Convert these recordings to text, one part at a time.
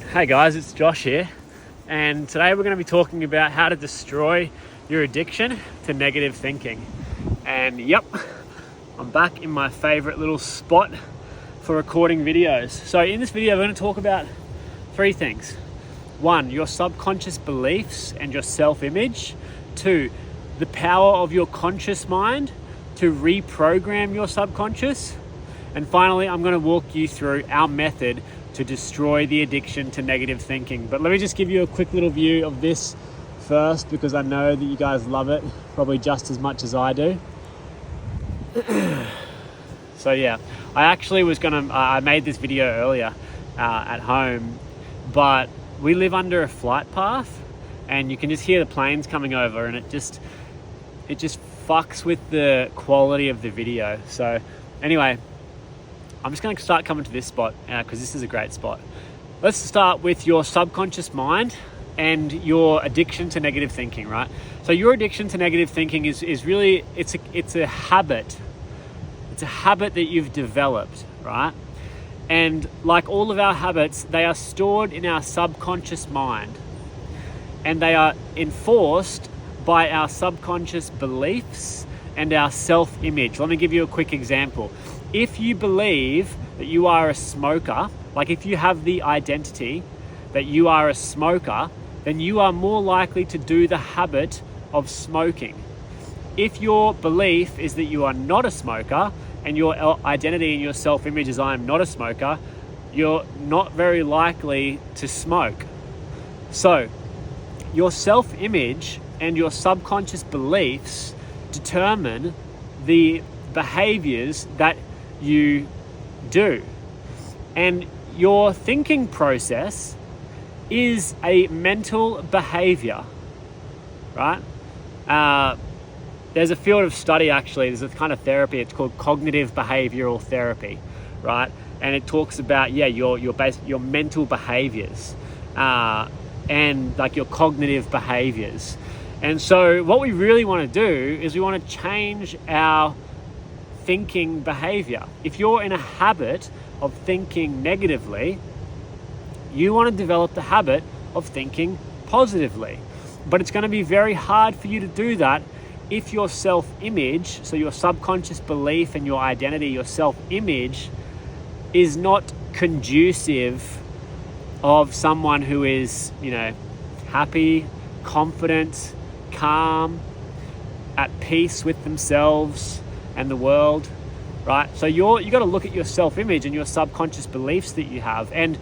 Hey guys, it's Josh here, and today we're going to be talking about how to destroy your addiction to negative thinking. And yep, I'm back in my favorite little spot for recording videos. So in this video, we're going to talk about three things. 1, your subconscious beliefs and your self-image. 2, the power of your conscious mind to reprogram your subconscious. And finally, I'm going to walk you through our method to destroy the addiction to negative thinking. But let me just give you a quick little view of this first, because I know that you guys love it probably just as much as I do. So yeah, I made this video earlier at home, but we live under a flight path and you can just hear the planes coming over, and it just fucks with the quality of the video. So anyway, I'm just going to start coming to this spot because this is a great spot. Let's start with your subconscious mind and your addiction to negative thinking, right? So your addiction to negative thinking is really, it's a habit. It's a habit that you've developed, right? And like all of our habits, they are stored in our subconscious mind, and they are enforced by our subconscious beliefs and our self-image. Let me give you a quick example. If you believe that you are a smoker, like if you have the identity that you are a smoker, then you are more likely to do the habit of smoking. If your belief is that you are not a smoker and your identity and your self-image is I am not a smoker, you're not very likely to smoke. So your self-image and your subconscious beliefs determine the behaviors that you do. And your thinking process is a mental behavior, right? There's a field of study, actually, there's a kind of therapy, it's called cognitive behavioral therapy, right? And it talks about, your mental behaviors and like your cognitive behaviors. And so what we really want to do is we want to change our thinking behavior. If you're in a habit of thinking negatively, you want to develop the habit of thinking positively. But it's going to be very hard for you to do that if your self-image, so your subconscious belief and your identity, your self-image, is not conducive of someone who is, happy, confident, calm, at peace with themselves and the world, right? So you got to look at your self-image and your subconscious beliefs that you have, and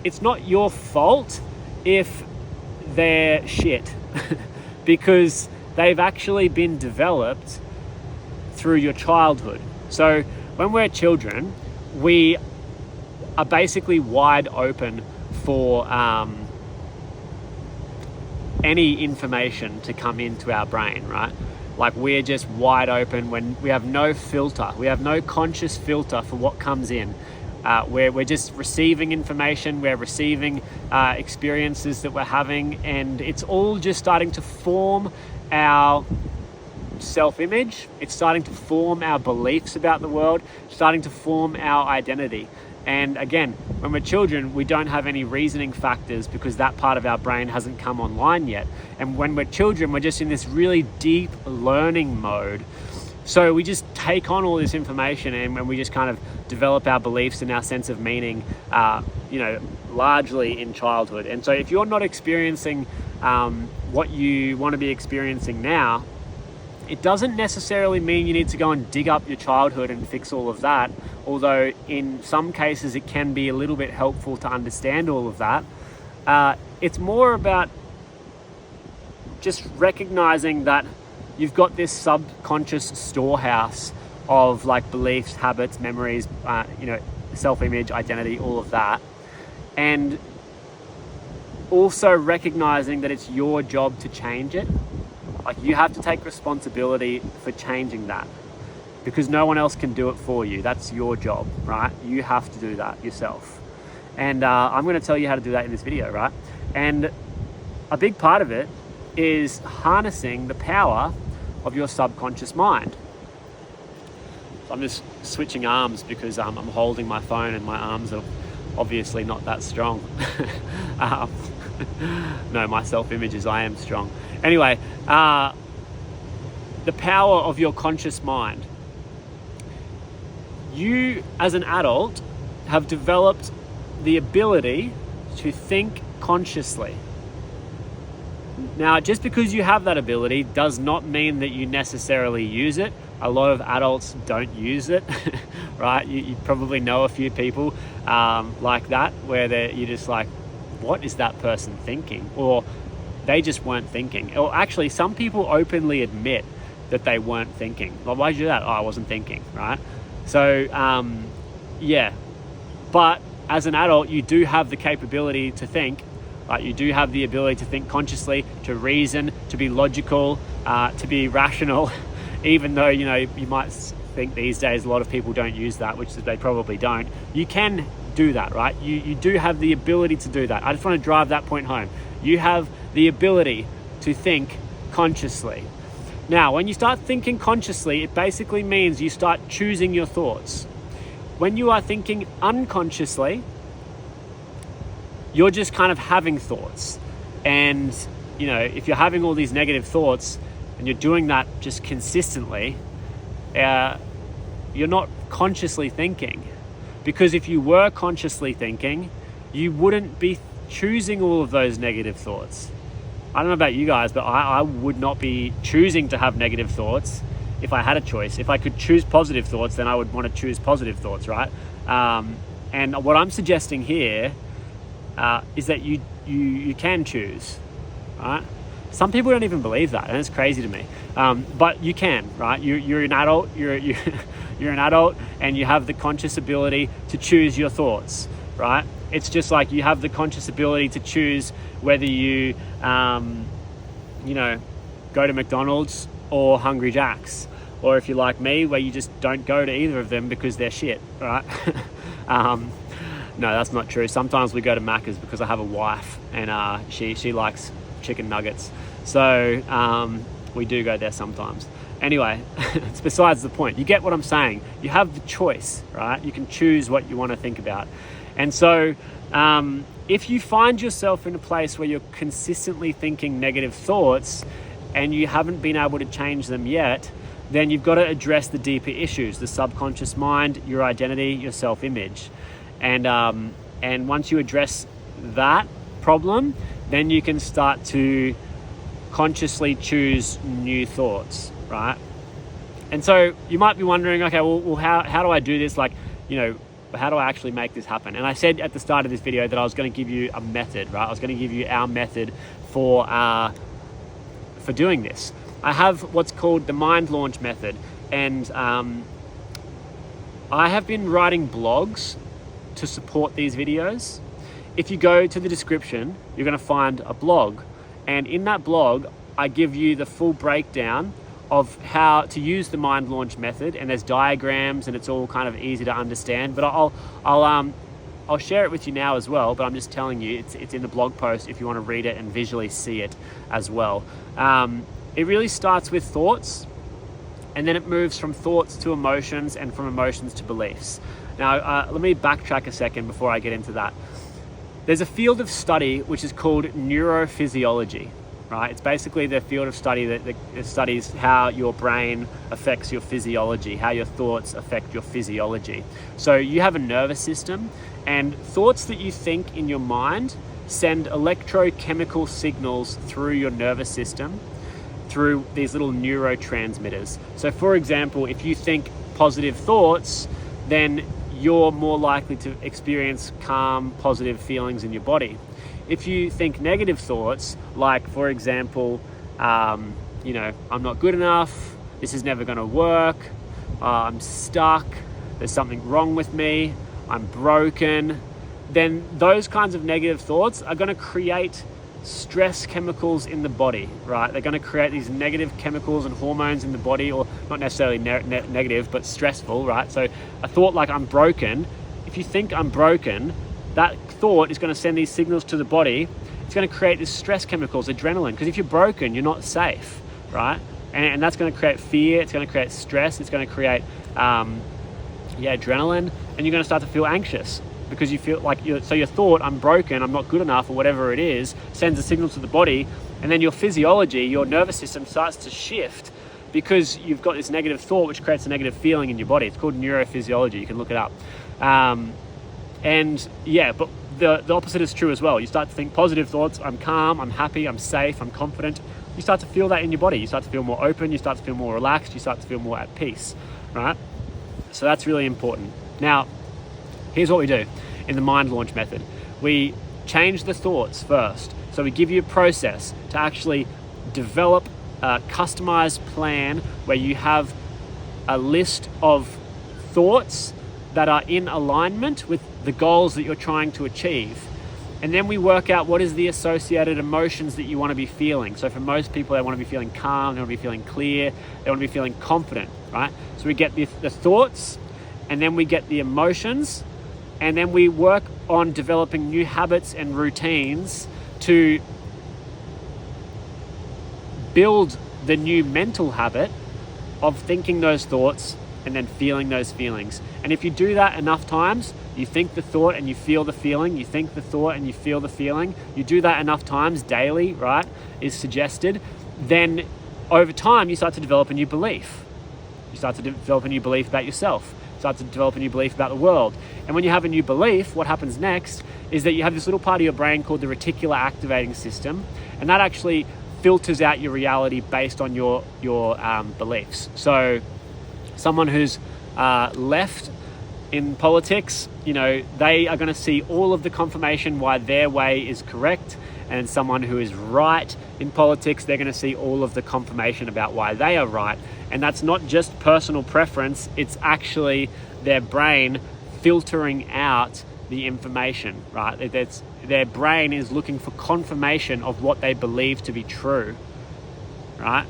it's not your fault if they're shit because they've actually been developed through your childhood. So when we're children, we are basically wide open for any information to come into our brain, right? Like we're just wide open when we have no filter. We have no conscious filter for what comes in. We're just receiving information, we're receiving experiences that we're having, and it's all just starting to form our self-image. It's starting to form our beliefs about the world, starting to form our identity. And again, when we're children, we don't have any reasoning factors because that part of our brain hasn't come online yet. And when we're children, we're just in this really deep learning mode. So we just take on all this information and we just kind of develop our beliefs and our sense of meaning, largely in childhood. And so if you're not experiencing what you want to be experiencing now, it doesn't necessarily mean you need to go and dig up your childhood and fix all of that, although in some cases it can be a little bit helpful to understand all of that. It's more about just recognizing that you've got this subconscious storehouse of like beliefs, habits, memories, self-image, identity, all of that. And also recognizing that it's your job to change it. Like you have to take responsibility for changing that because no one else can do it for you. That's your job, right? You have to do that yourself. And I'm going to tell you how to do that in this video, right? And a big part of it is harnessing the power of your subconscious mind. So I'm just switching arms because I'm holding my phone and my arms are obviously not that strong. um, no, my self-image is I am strong. Anyway, the power of your conscious mind. You, as an adult, have developed the ability to think consciously. Now, just because you have that ability does not mean that you necessarily use it. A lot of adults don't use it, right? You probably know a few people like that, where you're just like, what is that person thinking? Or they just weren't thinking. Or actually, some people openly admit that they weren't thinking. Well, why'd you do that? Oh, I wasn't thinking, right? So, yeah. But as an adult, you do have the capability to think. You do have the ability to think consciously, to reason, to be logical, to be rational, even though, you might think these days a lot of people don't use that, which they probably don't. You can do that, right? You do have the ability to do that. I just want to drive that point home. You have the ability to think consciously. Now, when you start thinking consciously, it basically means you start choosing your thoughts. When you are thinking unconsciously, you're just kind of having thoughts. And, if you're having all these negative thoughts and you're doing that just consistently, you're not consciously thinking. Because if you were consciously thinking, you wouldn't be choosing all of those negative thoughts. I don't know about you guys, but I would not be choosing to have negative thoughts if I had a choice. If I could choose positive thoughts, then I would want to choose positive thoughts, right? And what I'm suggesting here is that you can choose, right? Some people don't even believe that, and it's crazy to me. But you can, right? You're an adult. You're an adult, and you have the conscious ability to choose your thoughts, right? It's just like you have the conscious ability to choose whether you, go to McDonald's or Hungry Jack's, or if you're like me, where you just don't go to either of them because they're shit, right? No, that's not true. Sometimes we go to Macca's because I have a wife, and she likes chicken nuggets. So we do go there sometimes. Anyway, it's besides the point. You get what I'm saying. You have the choice, right? You can choose what you want to think about. And so if you find yourself in a place where you're consistently thinking negative thoughts and you haven't been able to change them yet, then you've got to address the deeper issues, the subconscious mind, your identity, your self-image. And once you address that problem, then you can start to consciously choose new thoughts, right? And so you might be wondering, okay, well how do I do this? How do I actually make this happen? And I said at the start of this video that I was going to give you a method, right? I was going to give you our method for doing this. I have what's called the Mind Launch method, and I have been writing blogs to support these videos. If you go to the description, you're going to find a blog, and in that blog, I give you the full breakdown of how to use the Mind Launch method, and there's diagrams, and it's all kind of easy to understand. But I'll share it with you now as well. But I'm just telling you, it's in the blog post if you want to read it and visually see it as well. It really starts with thoughts, and then it moves from thoughts to emotions, and from emotions to beliefs. Now, let me backtrack a second before I get into that. There's a field of study which is called neurophysiology, right? It's basically the field of study that studies how your brain affects your physiology, how your thoughts affect your physiology. So you have a nervous system, and thoughts that you think in your mind send electrochemical signals through your nervous system, through these little neurotransmitters. So for example, if you think positive thoughts, then you're more likely to experience calm, positive feelings in your body. If you think negative thoughts, like for example, I'm not good enough, this is never gonna work, I'm stuck, there's something wrong with me, I'm broken, then those kinds of negative thoughts are gonna create stress chemicals in the body, right? They're going to create these negative chemicals and hormones in the body, or not necessarily negative, but stressful, right? So a thought like I'm broken, if you think I'm broken, that thought is going to send these signals to the body. It's going to create these stress chemicals, adrenaline, because if you're broken, you're not safe, right? And that's going to create fear, it's going to create stress, it's going to create adrenaline, and you're going to start to feel anxious. because you feel like so your thought, I'm broken, I'm not good enough, or whatever it is, sends a signal to the body, and then your physiology, your nervous system starts to shift because you've got this negative thought which creates a negative feeling in your body. It's called neurophysiology. You can look it up. And yeah, but the opposite is true as well. You start to think positive thoughts. I'm calm, I'm happy, I'm safe, I'm confident. You start to feel that in your body. You start to feel more open, you start to feel more relaxed, you start to feel more at peace, right? So that's really important. Now, here's what we do in the mind launch method. We change the thoughts first. So we give you a process to actually develop a customized plan where you have a list of thoughts that are in alignment with the goals that you're trying to achieve. And then we work out what is the associated emotions that you want to be feeling. So for most people, they want to be feeling calm, they want to be feeling clear, they want to be feeling confident, right? So we get the thoughts, and then we get the emotions, and then we work on developing new habits and routines to build the new mental habit of thinking those thoughts and then feeling those feelings. And if you do that enough times, you think the thought and you feel the feeling, you think the thought and you feel the feeling, you do that enough times daily, right, is suggested, then over time you start to develop a new belief. You start to develop a new belief about yourself, start to develop a new belief about the world. And when you have a new belief, what happens next is that you have this little part of your brain called the reticular activating system, and that actually filters out your reality based on your beliefs. So someone who's left in politics, you know, they are going to see all of the confirmation why their way is correct, and someone who is right in politics, they're going to see all of the confirmation about why they are right. And that's not just personal preference, it's actually their brain filtering out the information, right? Their brain is looking for confirmation of what they believe to be true, right?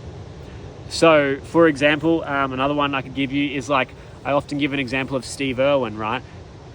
So, for example, another one I could give you is like, I often give an example of Steve Irwin, right?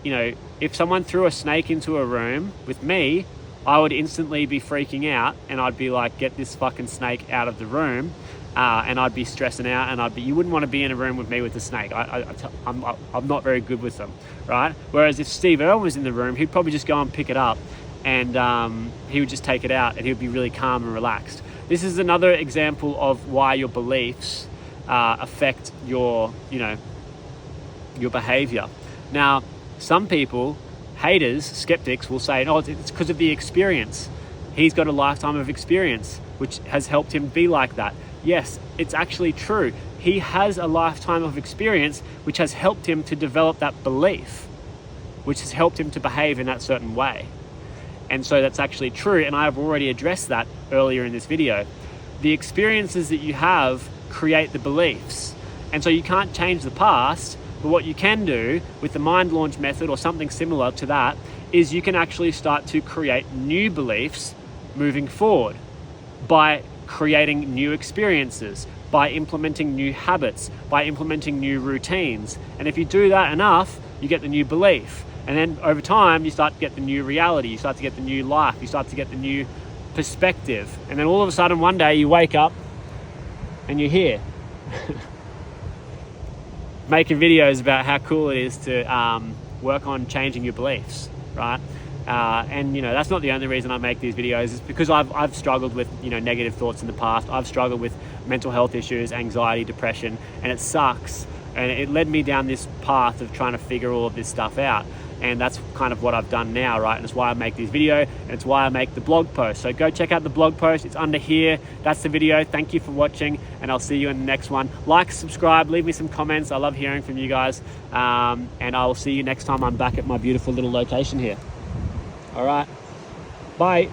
You know, if someone threw a snake into a room with me, I would instantly be freaking out, and I'd be like, get this fucking snake out of the room, and I'd be stressing out, and you wouldn't want to be in a room with me with a snake. I'm not very good with them, right? Whereas if Steve Irwin was in the room, he'd probably just go and pick it up, and he would just take it out, and he would be really calm and relaxed. This is another example of why your beliefs affect your behavior. Now, some people, haters, skeptics, will say, oh, it's because of the experience. He's got a lifetime of experience, which has helped him be like that. Yes, it's actually true. He has a lifetime of experience, which has helped him to develop that belief, which has helped him to behave in that certain way. And so that's actually true, and I have already addressed that earlier in this video. The experiences that you have create the beliefs. And so you can't change the past, but what you can do with the mind launch method or something similar to that is you can actually start to create new beliefs moving forward by creating new experiences, by implementing new habits, by implementing new routines. And if you do that enough, you get the new belief. And then over time, you start to get the new reality, you start to get the new life, you start to get the new perspective. And then all of a sudden, one day you wake up and you're here making videos about how cool it is to work on changing your beliefs, right? And that's not the only reason I make these videos. It's because I've struggled with negative thoughts in the past. I've struggled with mental health issues, anxiety, depression, and it sucks. And it led me down this path of trying to figure all of this stuff out. And that's kind of what I've done now, right? And it's why I make this video, and it's why I make the blog post. So go check out the blog post. It's under here. That's the video. Thank you for watching, and I'll see you in the next one. Like, subscribe, leave me some comments. I love hearing from you guys. And I will see you next time I'm back at my beautiful little location here. All right. Bye.